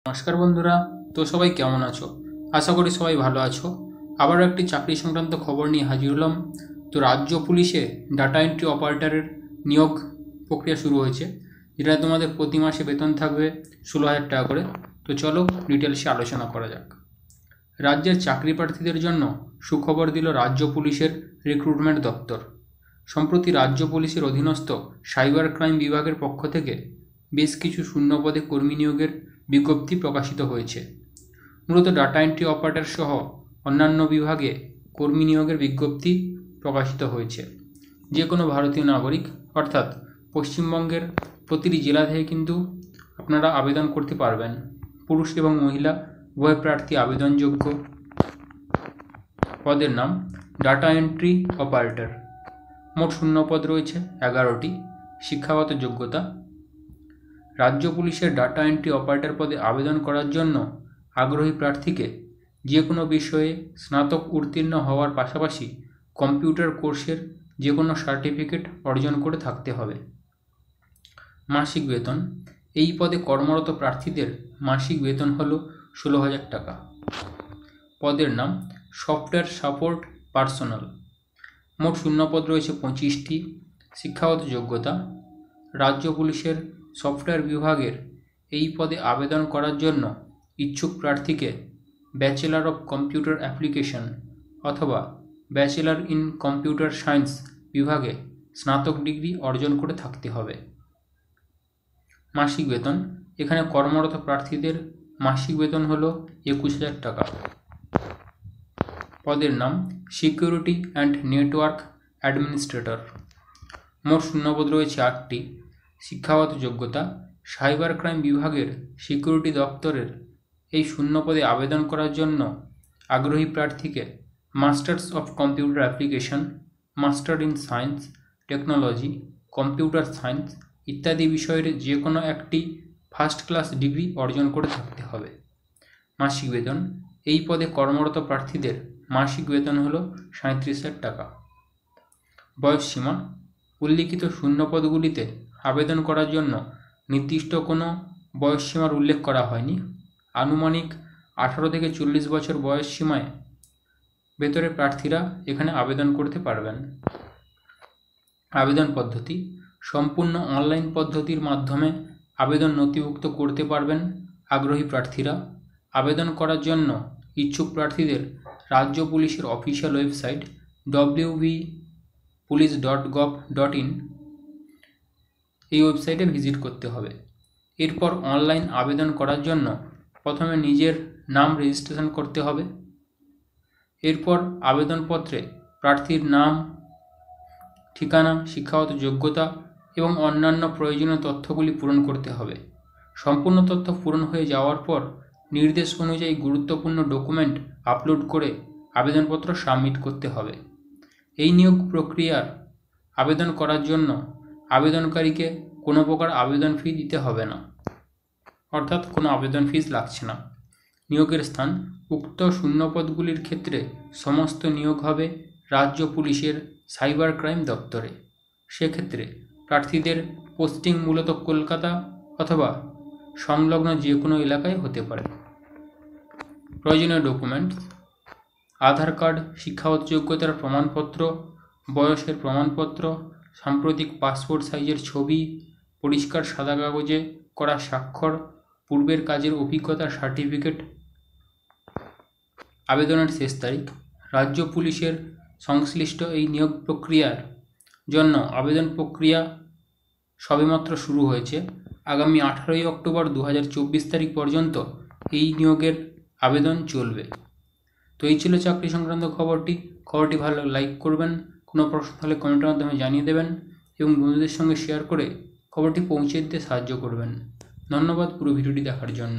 নমস্কার বন্ধুরা, তো সবাই কেমন আছো? আশা করি সবাই ভালো আছো। আবারও একটি চাকরি সংক্রান্ত খবর নিয়ে হাজির হলাম। তো রাজ্য পুলিশে ডাটা এন্ট্রি অপারেটরের নিয়োগ প্রক্রিয়া শুরু হয়েছে, যেটা তোমাদের প্রতি মাসে বেতন থাকবে 16,000 টাকা করে। তো চলো ডিটেলসে আলোচনা করা যাক। রাজ্যের চাকরি প্রার্থীদের জন্য সুখবর দিল রাজ্য পুলিশের রিক্রুটমেন্ট দপ্তর। সম্প্রতি রাজ্য পুলিশের অধীনস্থ সাইবার ক্রাইম বিভাগের পক্ষ থেকে বেশ কিছু শূন্যপদে কর্মী নিয়োগের বিজ্ঞপ্তি প্রকাশিত হয়েছে। মূলত ডাটা এন্ট্রি অপারেটর সহ অন্যান্য বিভাগে কর্মী নিয়োগের বিজ্ঞপ্তি প্রকাশিত হয়েছে। যে কোনো ভারতীয় নাগরিক অর্থাৎ পশ্চিমবঙ্গের প্রতিটি জেলা থেকে কিন্তু আপনারা আবেদন করতে পারবেন। পুরুষ এবং মহিলা উভয় প্রার্থী আবেদনযোগ্য। পদের নাম ডাটা এন্ট্রি অপারেটর। মোট শূন্যপদ রয়েছে 11টি। শিক্ষাগত যোগ্যতা: রাজ্য পুলিশের ডাটা এন্ট্রি অপারেটর পদে আবেদন করার জন্য আগ্রহী প্রার্থীকে যে কোনো বিষয়ে স্নাতক উত্তীর্ণ হওয়ার পাশাপাশি কম্পিউটার কোর্সের যে কোনো সার্টিফিকেট অর্জন করে থাকতে হবে। মাসিক বেতন: এই পদে কর্মরত প্রার্থীদের মাসিক বেতন হল 16,000 টাকা। পদের নাম সফটওয়্যার সাপোর্ট পার্সোনাল। মোট শূন্যপদ রয়েছে 25টি। শিক্ষাগত যোগ্যতা: রাজ্য পুলিশের সফটওয়্যার বিভাগের এই পদে আবেদন করার জন্য ইচ্ছুক প্রার্থীকে ব্যাচেলর অফ কম্পিউটার অ্যাপ্লিকেশন অথবা ব্যাচেলর ইন কম্পিউটার সায়েন্স বিভাগে স্নাতক ডিগ্রি অর্জন করে থাকতে হবে। মাসিক বেতন: এখানে কর্মরত প্রার্থীদের মাসিক বেতন হল 21,000 টাকা। পদের নাম সিকিউরিটি অ্যান্ড নেটওয়ার্ক অ্যাডমিনিস্ট্রেটর। মোট শূন্যপদ রয়েছে 8টি। শিক্ষাগত যোগ্যতা: সাইবার ক্রাইম বিভাগের সিকিউরিটি দপ্তরের এই শূন্যপদে আবেদন করার জন্য আগ্রহী প্রার্থীকে masters of computer application, master in science, technology, computer science ইত্যাদি বিষয়ের যে কোনো একটি ফার্স্ট ক্লাস ডিগ্রি অর্জন করে থাকতে হবে। মাসিক বেতন: এই পদে কর্মরত প্রার্থীদের মাসিক বেতন হল 37,000 টাকা। বয়সসীমা: উল্লিখিত শূন্যপদগুলিতে আবেদন করার জন্য নির্দিষ্ট কোনো বয়সসীমার উল্লেখ করা হয়নি। আনুমানিক 18 থেকে 40 বছর বয়সসীমায় ভেতরে প্রার্থীরা এখানে আবেদন করতে পারবেন। আবেদন পদ্ধতি: সম্পূর্ণ অনলাইন পদ্ধতির মাধ্যমে আবেদন নথিভুক্ত করতে পারবেন আগ্রহী প্রার্থীরা। আবেদন করার জন্য ইচ্ছুক প্রার্থীদের রাজ্য পুলিশের অফিসিয়াল ওয়েবসাইট www.police.gov.in এই ওয়েবসাইটে ভিজিট করতে হবে। এরপর অনলাইন আবেদন করার জন্য প্রথমে নিজের নাম রেজিস্ট্রেশন করতে হবে। এরপর আবেদনপত্রে প্রার্থীর নাম, ঠিকানা, শিক্ষাগত যোগ্যতা এবং অন্যান্য প্রয়োজনীয় তথ্যগুলি পূরণ করতে হবে। সম্পূর্ণ তথ্য পূরণ হয়ে যাওয়ার পর নির্দেশ অনুযায়ী গুরুত্বপূর্ণ ডকুমেন্ট আপলোড করে আবেদনপত্র সাবমিট করতে হবে। এই নিয়োগ প্রক্রিয়ার আবেদন করার জন্য আবেদনকারীকে কোনো প্রকার আবেদন ফি দিতে হবে না, অর্থাৎ কোনো আবেদন ফিস লাগছে না। নিয়োগের স্থান: উক্ত শূন্যপদগুলির ক্ষেত্রে সমস্ত নিয়োগ হবে রাজ্য পুলিশের সাইবার ক্রাইম দপ্তরে। সেক্ষেত্রে প্রার্থীদের পোস্টিং মূলত কলকাতা অথবা সংলগ্ন যে কোনো এলাকায় হতে পারে। প্রয়োজনীয় ডকুমেন্টস: আধার কার্ড, শিক্ষাগত যোগ্যতার প্রমাণপত্র, বয়সের প্রমাণপত্র, সাম্প্রতিক পাসপোর্ট সাইজের ছবি, পরিষ্কার সাদা কাগজে করা স্বাক্ষর, পূর্বের কাজের অভিজ্ঞতার সার্টিফিকেট। আবেদনের শেষ তারিখ: রাজ্য পুলিশের সংশ্লিষ্ট এই নিয়োগ প্রক্রিয়ার জন্য আবেদন প্রক্রিয়া সবেমাত্র শুরু হয়েছে। আগামী 18 অক্টোবর 2024 তারিখ পর্যন্ত এই নিয়োগের আবেদন চলবে। তো এই ছিল চাকরি সংক্রান্ত খবরটি ভালো লাইক করবেন, কোনো প্রশ্ন হলে কমেন্টের মাধ্যমে জানিয়ে দেবেন এবং বন্ধুদের সঙ্গে শেয়ার করে খবরটি পৌঁছে দিতে সাহায্য করবেন। ধন্যবাদ পুরো ভিডিওটি দেখার জন্য।